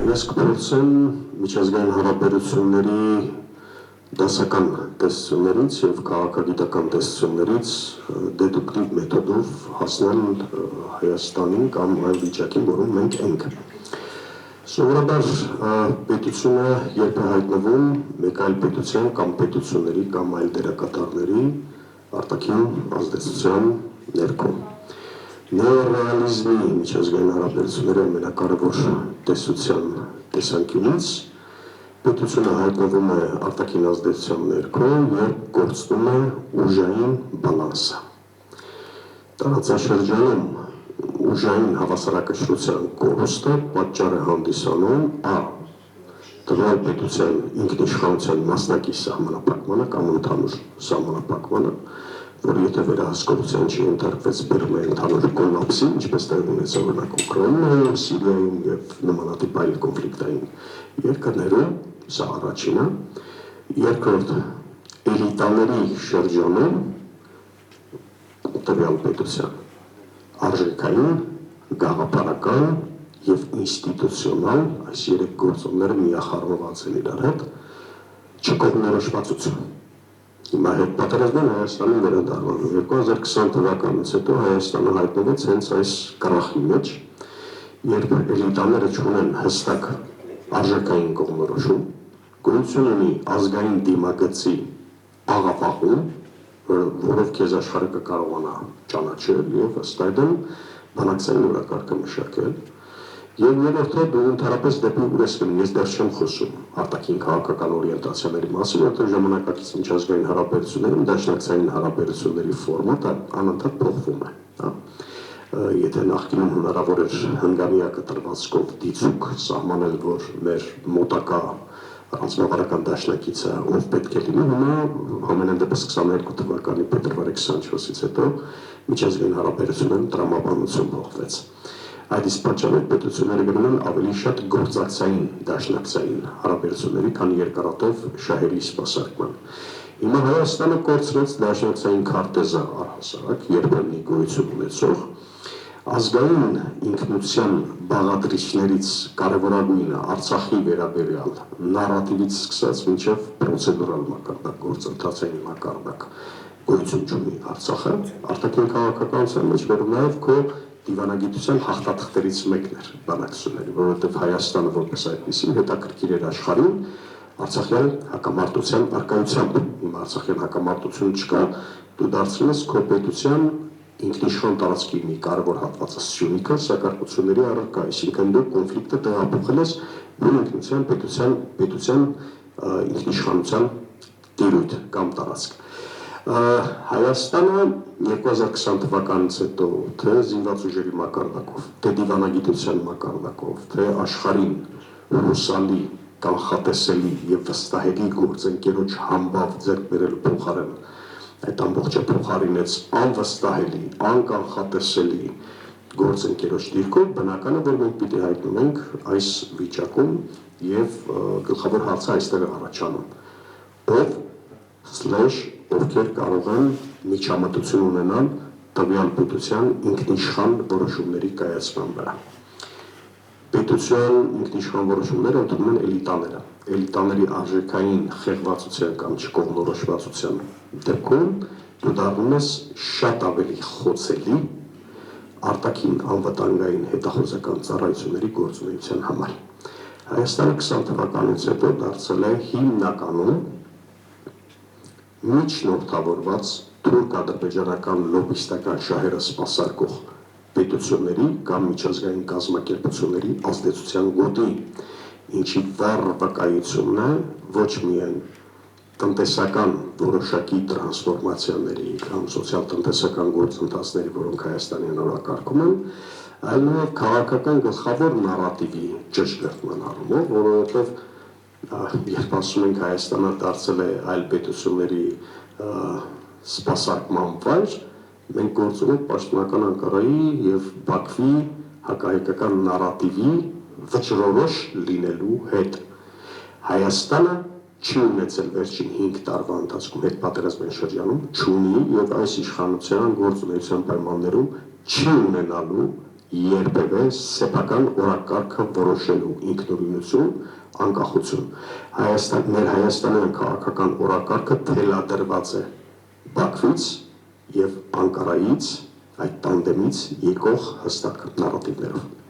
Ես կփորձեմ միջազգային հարաբերությունների դասական տեսություններից և քաղաքագիտական տեսություններից դեդուկտիվ մեթոդով հասնել Հայաստանին կամ այն վիճակին, որում մենք ենք։ Սովորաբար պետությունը երբ է հայտնվում մեկ այլ պետության կամ պետությունների կամ այլ դերակատարների արտաքին ազդեցության ներքո։ Նեոռեալիզմի միջազգային հարաբերությունների ամենակարևոր տեսության տեսանկյունից պետությունը հայտնվում է արտաքին ազդեցության ներքո, երբ գործում է ուժային բալանսը։ Տարածաշրջանում ուժային հավասարակշռության կորուստը պատճառ է հանդիսանում ա. տվյալ պետության ինքնիշխանության մասնակի սահմանափակմանը կամ ընդհանուր սահմանափակմանը, որ եթե վերահսկողության չենթարկվեց բերում է ընդհանուր կոլապսի, ինչպես տեղի ունեցավ օրինակ Ուկրաինայում, Սիրիայում և նմանատիպ այլ կոնֆլիկտային երկրներում, սա առաջինը, երկրորդ էլիտաների շրջանում տվյալ պետության արժեքային, գաղափարական և ինստիտուցիոնալ, այս երեք գործոնները միախառնված են իրար հետ, չկողմնորոշվածություն։ Հիմա հետպատերազմյան Հայաստանի վերադառնալու 2020 թվականից հետո Հայաստանը հայտնվեց հենց այս կռախի մեջ, երբ էլիտաները չունեն հստակ արժեքային կողմնորոշում, գոյություն ունի ազգային դիմագծի աղավաղում, որով քեզ աշխարհը կկարողանա ճանաչել և ըստ այդմ բանակցային օրակարգը մշակել։ Եվ երրորդը դու ընդհանրապես դեպի ուր ես գնում, ես դեռ չեմ խոսում արտաքին քաղաքական օրիենտացիաների մասին, որտեղ ժամանակակից միջազգային հարաբերություններում դաշնակցային հարաբերությունների ֆորմատը անընդհատ փոխվում է։ Եթե նախկինում հնարավոր էր հնգամյակը տրվածքով դիցուք սահմանել, որ մեր մոտակա ռազմավարական դաշնակիցը ով պետք է լինի, հիմա ամենայն դեպս 22 թվականի փետրվարի 24-ից հետո միջազգային հարաբերություններում տրամաբանություն փոխվեց։ Այդ իսկ պատճառով պետությունները գնում են ավելի շատ գործակցային դաշնակցային հարաբերությունների, քան երկարատև շահերի սպասարկման։ Հիմա Հայաստանը կորցրեց դաշնակցային քարտեզը առհասարակ, երբեմնի գոյություն ունեցող, ազգային ինքնության բաղադրիչներից կարևորագույնը Արցախի վերաբերյալ նարատիվից սկսած մինչև պրոցեդուրալ մակարդակ, գործընթացային մակարդակ գոյություն չունի Արցախը, արտաքին քաղաքականության մեջ, որը նաև քո դիվանագիտության հաղթաթղթերից մեկն էր բանակցությունների, որովհետև Հայաստանը որպես այդպիսին հետաքրքիր էր աշխարհին արցախյան հակամարտության առկայությամբ։ Հիմա արցախյան հակամարտություն չկա, դու դարձնում ես քո պետության ինքնիշխան տարածքի մի կարևոր հատվածը Սյունիքը սակարկությունների առարկա, այսինքն դու կոնֆլիկտը տեղափոխել ես նույն ինքնության պետության ինքնիշխանության տիրույթ կամ տարածք։ Հայաստանը 2020 թվականից հետո թե զինված ուժերի մակարդակով, թե դիվանագիտության մակարդակով, թե աշխարհին հուսալի, կանխատեսելի և վստահելի գործընկերոջ համբավ ձեռք բերելու փոխարեն այդ ամբողջը փոխարինեց անվստահելի, անկանխատեսելի գործընկերոջ դիրքով, բնական է, որ մենք պիտի հայտնվենք այս վիճակում և գլխավոր հարցը այստեղ է առաջանում. ովքեր կարող են միջամտություն ունենալ տվյալ պետության ինքնիշխան որոշումների կայացման վրա։ Պետության ինքնիշխան որոշումները ընդունում են էլիտաները։ Էլիտաների արժեքային խեղվածության կամ չկողմնորոշվածության դեպքում դու դառնում ես շատ ավելի խոցելի արտաքին անվտանգային հետախուզական ծառայությունների գործունեության համար։ Հայաստանը 20 թվականից հետո դարձել է հիմնականում միջնորդավորված թուրք-ադրբեջանական լոբիստական շահերը սպասարկող պետությունների կամ միջազգային կազմակերպությունների ազդեցության գոտի, ինչի վառ վկայությունն է ոչ միայն տնտեսական որոշակի տրանսֆորմացիաների կամ սոցիալ-տնտեսական գործընթացների, որոնք Հայաստանի օրակարգում են, այլ նաև քաղաքական գլխավոր նարատիվի ճշգրտման առումով, որովհետև երբ ասում ենք Հայաստանը դարձել է այլ պետությունների սպասարկման վայր, մենք գործում ենք պաշտոնական Անկարայի և Բաքվի հակահայկական նարատիվի վճռորոշ լինելու հետ։ Հայաստանը չի ունեցել վերջին 5 տարվա ընթացքում հետպատերազմյան շրջանում, չունի և այս իշխանության գործունեության պայմաններում չի ունենալու երբևէ սեփական օրակարգը որոշելու ինքնուրույնություն, անկախություն։ Ներհայաստանյան քաղաքական օրակարգը թելադրված է Բաքվից եւ Անկարայից, այդ տանդեմից եկող հստակ նարատիվներով։